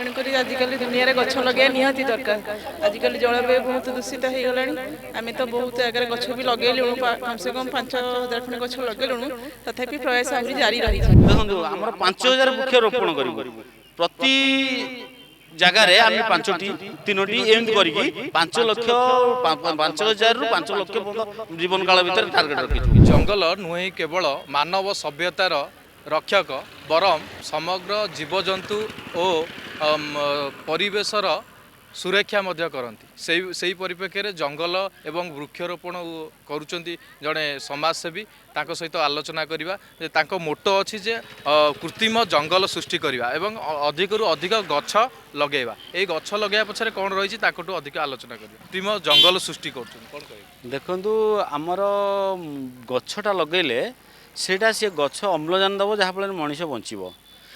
तेणुक आजिकल दुनिया गछ लगे निहाती दरकार। आजिकल जलवायु बहुत दूषित हो गला आम तो बहुत जगह गछ भी लगेलु कम से कम 5000 खंड गछ लगेलु तथापि प्रयास आहरी जारी रही। देखो आमर 5000 वृक्ष रोपण करूँ प्रति जगार आम पांचटी तीनोटी एमती करी 5 लाख 5000 रु 5 लाख जीवन काल भर टार्गेट रखी। जंगल नुहे केवल मानव सभ्यतार रक्षक बरम समग्र जीवजंतु और परिवेशर सुरक्षा करती से परिप्रेक्षी में जंगल एवं वृक्षरोपण करुँच जड़े समाजसेवी सहित आलोचना करवा मोटो अच्छी जे कृत्रिम जंगल सृष्टि करवा एवं अधिक अधिक गछ लगेवा ये गछ लगे पछरे कौन रही अधिक आलोचना कर कृत्रिम जंगल सृष्टि कर देखु आमर गछटा लगेले सेटा सी गछ अम्लजान दब जहाँफल मनीष बचब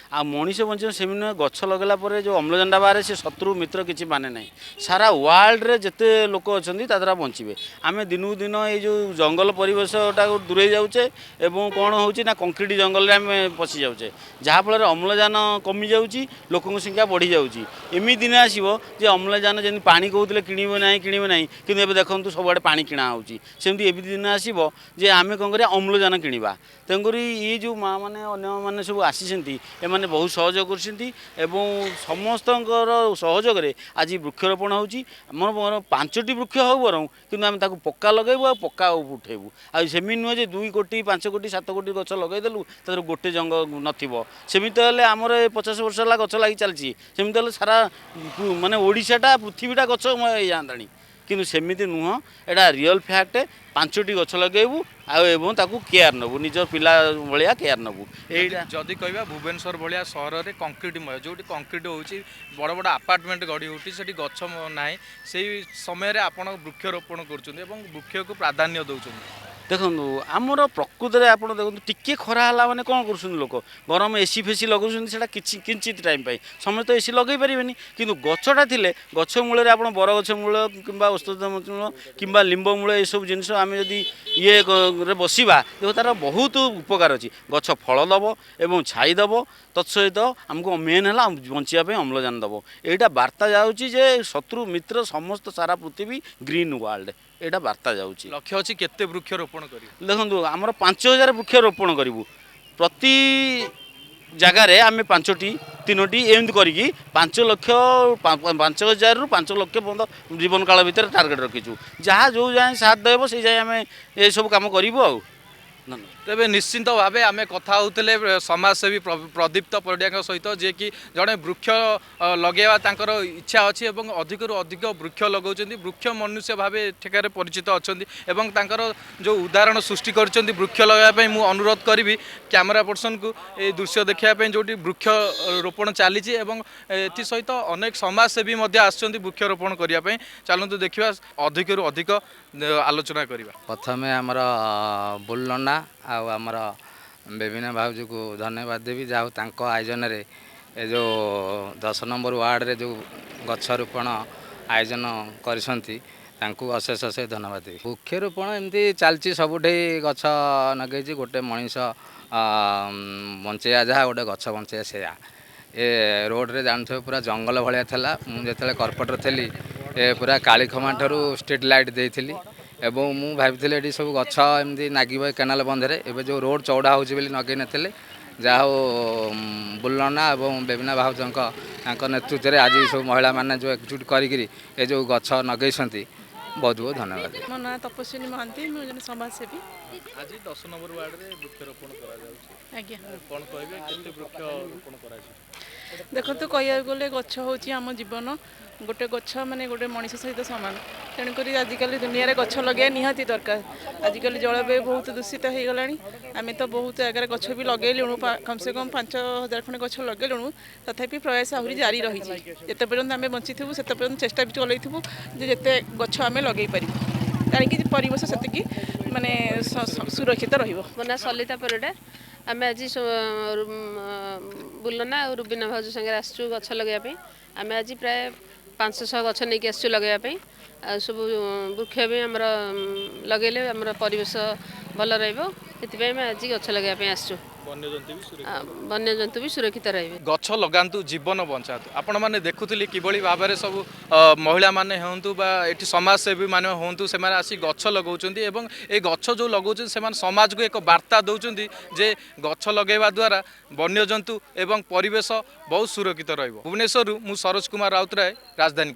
आ मनीष बचे सेम नुहे गछ लगेला जो अम्लजान बाहर से शत्रु मित्र किसी माने ना सारा वर्ल्ड रे जिते लोक अच्छा द्वारा बचे आम दिनू दिन ये जो जंगल परिवेशटा दूरे जाऊे और कौन होना कंक्रीट जंगल आम पशि जाऊे जहाँफल अम्लजान कमी जाऊँगी लोक संख्या बढ़ी जाऊँगी एमि दिन आसो जे अम्लजान जमी पा कहते किणवे ना कि देखो सबुआड़े पा किणा होमती एमि दिन आसो जे आम कौन कर अम्लजान किणवा तेणुक ये जो माँ मैंने अन्य सब आसी मैंने बहुत सहयोग कर समस्त सहयोग आज वृक्षरोपण होमर 5टी वृक्ष हो बर कि आम पक्का लगेबू आ पक्का उठेबू आमि नुहे जे 2 कोटी 5 कोटी 7 कोटी गछ लगेदेलु तर गोटे जंग नमती आमर 50 वर्ष है गछ लगी चलती सेमती सारा माने ओडिशाटा पृथ्वीटा गछ जाता कि सेमती नुह एटा रियल फैक्ट 5टी गछ लगेबू आउ केयर नबू निज पिला भाया केयर नबू जदि कह भुवनेश्वर भाया सहर में कंक्रीटमय जो कंक्रीट हो बड़ बड़ आपार्टमेंट गढ़ी उठी से गछ ना से समय आप वृक्षरोपण कर वृक्ष को प्राधान्य दौरान देखो आमर प्रकृत में आप देखो टिके खरा है मैंने कौन कर लोक गरम एसी फेसी लगे किंचित टाइम पाई समस्त तो एसी लगे पारे कि गछटा थे गछ मूल आप बरगछ मूल कि औषध मूल कि लिंब मूल ये सब जिन आम जदि ये बसवा देखो तार बहुत उपकार अच्छी गछ फल दब एवं छाई दब तत्सहित आमको मेन है बचापी अम्लजान दब यहाँ बार्ता जाऊँगी जे शत्रु मित्र समस्त सारा पृथ्वी ग्रीन वर्ल्ड यहाँ बार्ता जाऊँगी लक्ष्य अच्छी केते वृक्ष रोपण कर देखो आमर 5000 वृक्ष रोपण करूँ प्रति जगार आम 5टी तीनोटी एमती करी 5 लाख 5000 रु 5 लाख जीवन काल भर टार्गेट रखीचु जहाँ जो जाए साथ देव से जाए आम ये सब कम करूँ तेरे निश्चिंत भाव आम कथा होते समाजसेवी प्रदीप्त परिड़ा सहित जे कि जड़े वृक्ष लगेवा तांकर इच्छा अच्छी और अधिक अधिक वृक्ष लगाऊँ वृक्ष मनुष्य भाव ठेकार परिचित अच्छा जो उदाहरण सृष्टि कर वृक्ष लगाई मुझे अनुरोध करी कैमेरा पर्सन को ये दृश्य देखापी जो वृक्ष रोपण चली सहित अनेक समाजसेवी वृक्षरोपण करने चलते देखा अधिक अधिक आलोचना करवा प्रथम आमर बुलना आमर विभिन्न भाउजी को धन्यवाद देवी जाऊ तांको आयोजन रे ए जो 10 नंबर वार्ड रे जो गछरोपण आयोजन करिसंती तांको अशेष अशेष धन्यवाद देवी। वृक्षरोपण एमती चलती सबुठे गछ नगेजी गोटे मनीष बंचेया जहाँ गोटे गछ बंचेया से ए रोड रे जानथे पूरा जंगल भलिया थला मुझे कर्पटर थी ए पूरा कालीखमा ठारू स्ट्रीट लाइट देइथिली एवं मु भाई ये सब गछ एमती नागिब केनाल बंधे एवं जो रोड चौड़ा हो नगे नथिले जहाँ बुलना और विभिन्न भाउजों नेतृत्व में आज सब महिला माने जो एकजुट करी ए जो गछ नगे बहुत बहुत धन्यवाद। मो ना तपस्विनी महांती मुझे समाजसेवी आज 10 नंबर वार्ड रे वृक्षरोपण कौन कहे वृक्षरोपण कर देखो तो कह गले गछ हूँ आम जीवन गोटे गछ माने गोटे मनीष सहित सामान तेणुक आजिकल दुनिया गछ लगे निहाती दरकार। आजिकल जलवायु बहुत दूषित हो गला आम तो बहुत जगह गछ भी लगेलु कम से कम 5000 खंड गछ लगेलु तथापि प्रयास आहरी जारी रही जिते पर्यंत आम बची से पर्यंत चेष्टा भी चलू जिते गछ आम लगे पार कहीं परिवेश से माने सुरक्षित रहा। सलिता परिडा आम आज बुलना और रुबीना भाउज संगे आसचु गछ लगे आम आज प्राय 500 गछ नहीं आसचु लगे सब वृक्ष भी आमर लगे आमर परिवेश भल रही आज गछ लगे आसचु। ବନ୍ୟଜନ୍ତୁ ବି ସୁରକ୍ଷିତ ରହିବେ। ଗଛ ଲଗାନ୍ତୁ ଜୀବନ ବଞ୍ଚାନ୍ତୁ। ଆପଣମାନେ ଦେଖୁଥିଲେ କିଭଳି ଭାବରେ ସବୁ ମହିଳାମାନେ ହୁଅନ୍ତୁ ବା ଏଠି ସମାଜସେବୀ ମାନେ ହୁଅନ୍ତୁ ସେମାନେ ଆସି ଗଛ ଲଗାଉଛନ୍ତି ଏବଂ ଏ ଗଛ ଯେଉଁ ଲଗାଉଛନ୍ତି ସେମାନେ ସମାଜକୁ ଏକ ବାର୍ତ୍ତା ଦେଉଛନ୍ତି ଯେ ଗଛ ଲଗାଇବା ଦ୍ୱାରା ବନ୍ୟଜନ୍ତୁ ଏବଂ ପରିବେଶ ବହୁତ ସୁରକ୍ଷିତ ରହିବ। ଭୁବନେଶ୍ୱରରୁ ମୁଁ ସରୋଜ କୁମାର ରାଉତରାୟ, ରାଜଧାନୀ।